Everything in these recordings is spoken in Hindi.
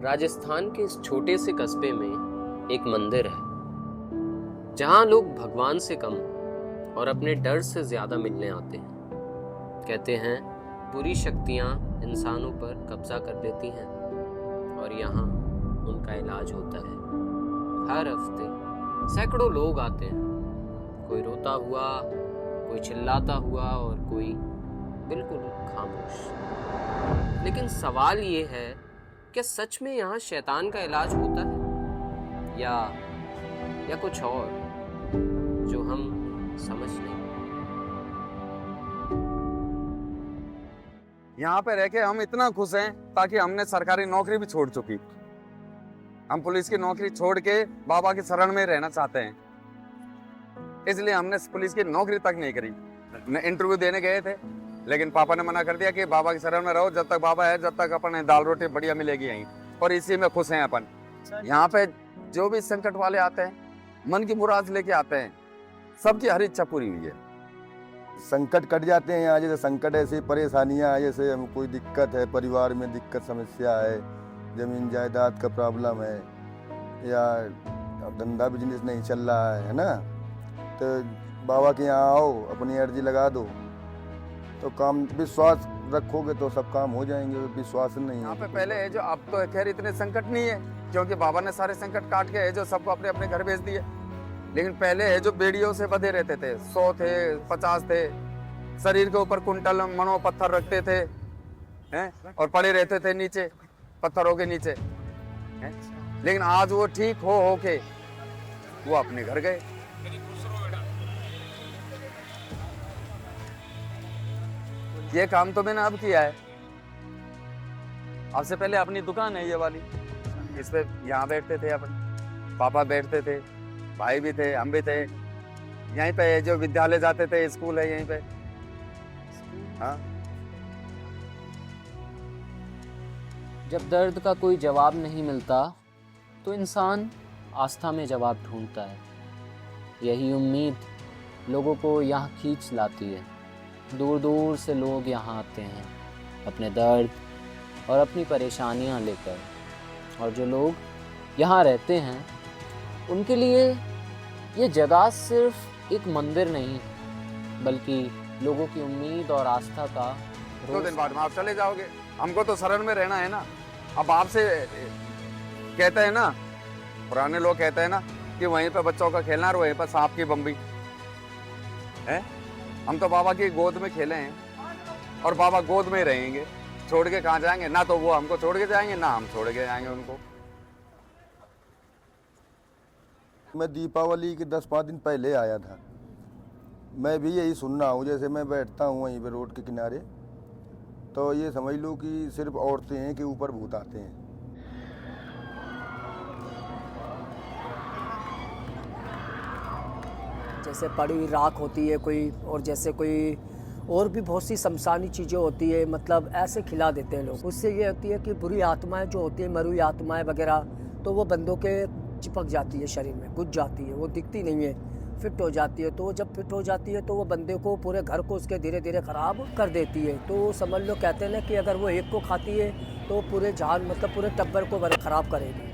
राजस्थान के इस छोटे से कस्बे में एक मंदिर है जहां लोग भगवान से कम और अपने डर से ज्यादा मिलने आते हैं। कहते हैं बुरी शक्तियां इंसानों पर कब्जा कर लेती हैं और यहाँ उनका इलाज होता है। हर हफ्ते सैकड़ों लोग आते हैं, कोई रोता हुआ, कोई चिल्लाता हुआ और कोई बिल्कुल खामोश। लेकिन सवाल ये है, क्या सच में यहाँ शैतान का इलाज होता है या कुछ और जो हम समझ नहीं? यहाँ पे रह के हम इतना खुश हैं ताकि हमने सरकारी नौकरी भी छोड़ चुकी। हम पुलिस की नौकरी छोड़ के बाबा की शरण में रहना चाहते हैं, इसलिए हमने पुलिस की नौकरी तक नहीं करी। इंटरव्यू देने गए थे, लेकिन पापा ने मना कर दिया कि बाबा की शरण में रहो, जब तक बाबा है जब तक अपन दाल रोटी बढ़िया मिलेगी यहीं, और इसी में खुश हैं अपन। यहाँ पे जो भी संकट वाले आते हैं, मन की मुराद लेके आते हैं, सबकी हर इच्छा पूरी हुई है। संकट कट जाते हैं यहाँ। जैसे संकट ऐसी परेशानियाँ, जैसे हम कोई दिक्कत है, परिवार में दिक्कत समस्या है, जमीन जायदाद का प्रॉब्लम है, या धंधा बिजनेस नहीं चल रहा है ना, तो बाबा के यहाँ आओ, अपनी अर्जी लगा दो, तो काम विश्वास रखोगे तो सब काम हो जाएंगे। विश्वास नहीं यहाँ है पे पहले है जो, अब तो खैर इतने संकट नहीं है क्योंकि बाबा ने सारे संकट काट के है जो सबको अपने अपने घर भेज दिए। लेकिन पहले है जो बेड़ियों से बंधे रहते थे, 100 थे, 50 थे, शरीर के ऊपर कुंटल मनो पत्थर रखते थे हैं, और पड़े रहते थे नीचे पत्थरों के नीचे हैं। लेकिन आज वो ठीक हो के वो अपने घर गए। ये काम तो मैंने अब किया है। आपसे पहले अपनी दुकान है ये वाली, इस पे यहाँ बैठते थे अपन, पापा बैठते थे, भाई भी थे, हम भी थे। यहीं पे जो विद्यालय जाते थे, स्कूल है यहीं पे। हाँ, जब दर्द का कोई जवाब नहीं मिलता तो इंसान आस्था में जवाब ढूंढता है। यही उम्मीद लोगों को यहाँ खींच लाती है। दूर दूर से लोग यहाँ आते हैं अपने दर्द और अपनी परेशानियाँ लेकर, और जो लोग यहाँ रहते हैं उनके लिए ये जगह सिर्फ एक मंदिर नहीं बल्कि लोगों की उम्मीद और आस्था का 2 दिन बाद में आप चले जाओगे। हमको तो शरण में रहना है ना। अब आपसे कहते हैं ना, पुराने लोग कहते हैं ना कि वहीं पे बच्चों का खेलना और वहीं पर सांप की बम्बी है। हम तो बाबा की गोद में खेले हैं और बाबा गोद में रहेंगे। छोड़ के कहाँ जाएंगे? ना तो वो हमको छोड़ के जाएंगे, ना हम छोड़ के जाएंगे उनको। मैं दीपावली के 10-5 दिन पहले आया था। मैं भी यही सुन रहा हूँ। जैसे मैं बैठता हूँ वहीं पे रोड के किनारे, तो ये समझ लो कि सिर्फ औरतें हैं कि ऊपर भूत आते हैं। जैसे पड़ी हुई राख होती है कोई, और जैसे कोई और भी बहुत सी शमशानी चीज़ें होती है, मतलब ऐसे खिला देते हैं लोग। उससे ये होती है कि बुरी आत्माएं जो होती है, मरी हुई आत्माएं वगैरह, तो वो बंदों के चिपक जाती है, शरीर में घुस जाती है, वो दिखती नहीं है, फिट हो जाती है। तो जब फिट हो जाती है तो वो बंदे को, पूरे घर को उसके धीरे धीरे ख़राब कर देती है। तो समझ लो, कहते हैं ना कि अगर वो एक को खाती है तो पूरे जहान, मतलब पूरे टब्बर को ख़राब करेगी।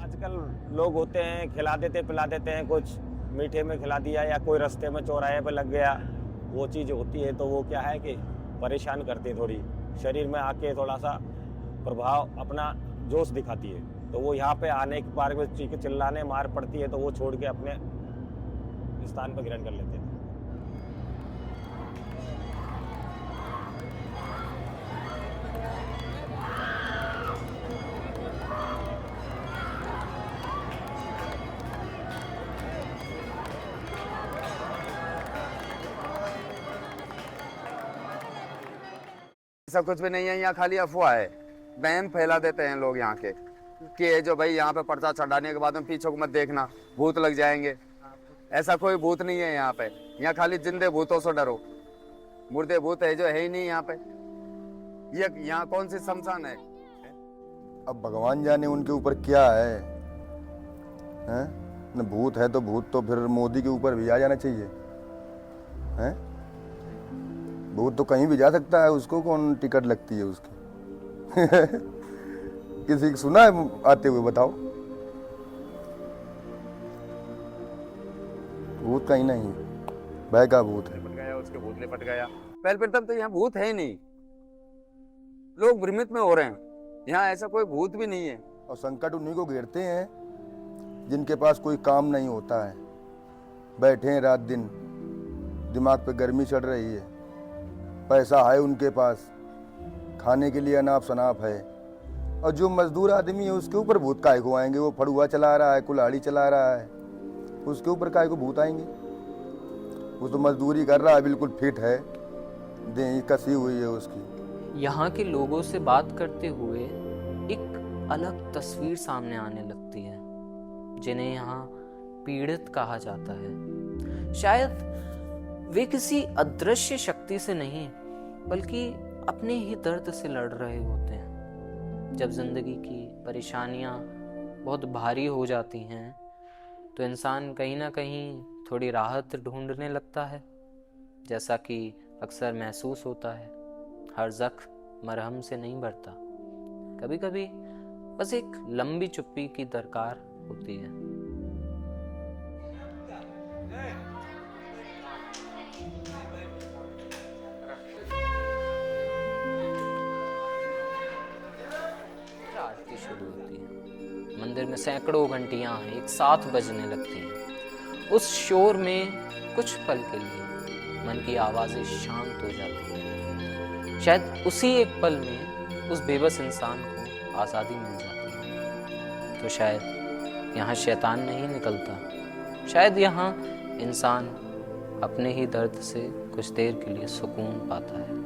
आजकल लोग होते हैं खिला देते पिला देते हैं, कुछ मीठे में खिला दिया या कोई रास्ते में चौराहे पे लग गया, वो चीज़ होती है। तो वो क्या है कि परेशान करती है, थोड़ी शरीर में आके थोड़ा सा प्रभाव, अपना जोश दिखाती है। तो वो यहाँ पे आने के बार में चीख चिल्लाने मार पड़ती है, तो वो छोड़ के अपने स्थान पर ग्रहण कर लेते हैं। ऐसा कुछ भी नहीं है, यहाँ खाली अफवाह है। वहम फैला देते हैं लोग यहाँ के कि ये जो भाई यहाँ पे पर्चा चढ़ाने के बाद में पीछे को मत देखना, भूत लग जाएंगे। ऐसा कोई भूत नहीं है यहाँ पे। यहाँ खाली जिंदे भूतों से डरो, मुर्दे भूत है जो है ही नहीं यहाँ पे। ये यहाँ कौन सी शमशान है? अब भगवान जाने उनके ऊपर क्या है, हैं? न भूत है तो भूत तो फिर मोदी के ऊपर भी आ जाना चाहिए, हैं? भूत तो कहीं भी जा सकता है, उसको कौन टिकट लगती है उसकी? किसी को सुना है आते हुए, बताओ? भूत कहीं नहीं है, भय का भूत है। लिपट गया, उसके भूत लिपट गया। पहले प्रथम तो यहाँ भूत है ही नहीं, लोग भ्रमित में हो रहे हैं, यहाँ ऐसा कोई भूत भी नहीं है। और संकट उन्हीं को घेरते हैं जिनके पास कोई काम नहीं होता है, बैठे हैं रात दिन, दिमाग पे गर्मी चढ़ रही है, पैसा है उनके पास, खाने के लिए अनाप शनाप है, और जो मजदूर आदमी है उसके ऊपर भूत काहे को आएंगे? वो फड़ुआ चला रहा है, कुल्हाड़ी चला रहा है, उसके ऊपर काहे को भूत आएंगे? वो तो मजदूरी कर रहा है, बिल्कुल फिट है, देह कसी हुई है उसकी। यहाँ के लोगों से बात करते हुए एक अलग तस्वीर सामने आने लगती है, जिन्हें यहाँ पीड़ित कहा जाता है। शायद वे किसी अदृश्य शक्ति से नहीं, बल्कि अपने ही दर्द से लड़ रहे होते हैं। जब जिंदगी की परेशानियां बहुत भारी हो जाती हैं तो इंसान कहीं ना कहीं थोड़ी राहत ढूंढने लगता है, जैसा कि अक्सर महसूस होता है। हर जख्म मरहम से नहीं भरता, कभी कभी बस एक लंबी चुप्पी की दरकार होती है। आरती शुरू होती है। मंदिर में सैकड़ों घंटियां एक साथ बजने लगती हैं। उस शोर में कुछ पल के लिए मन की आवाजें शांत हो जाती हैं। शायद उसी एक पल में उस बेबस इंसान को आज़ादी मिल जाती है। तो शायद यहाँ शैतान नहीं निकलता, शायद यहाँ इंसान अपने ही दर्द से कुछ देर के लिए सुकून पाता है।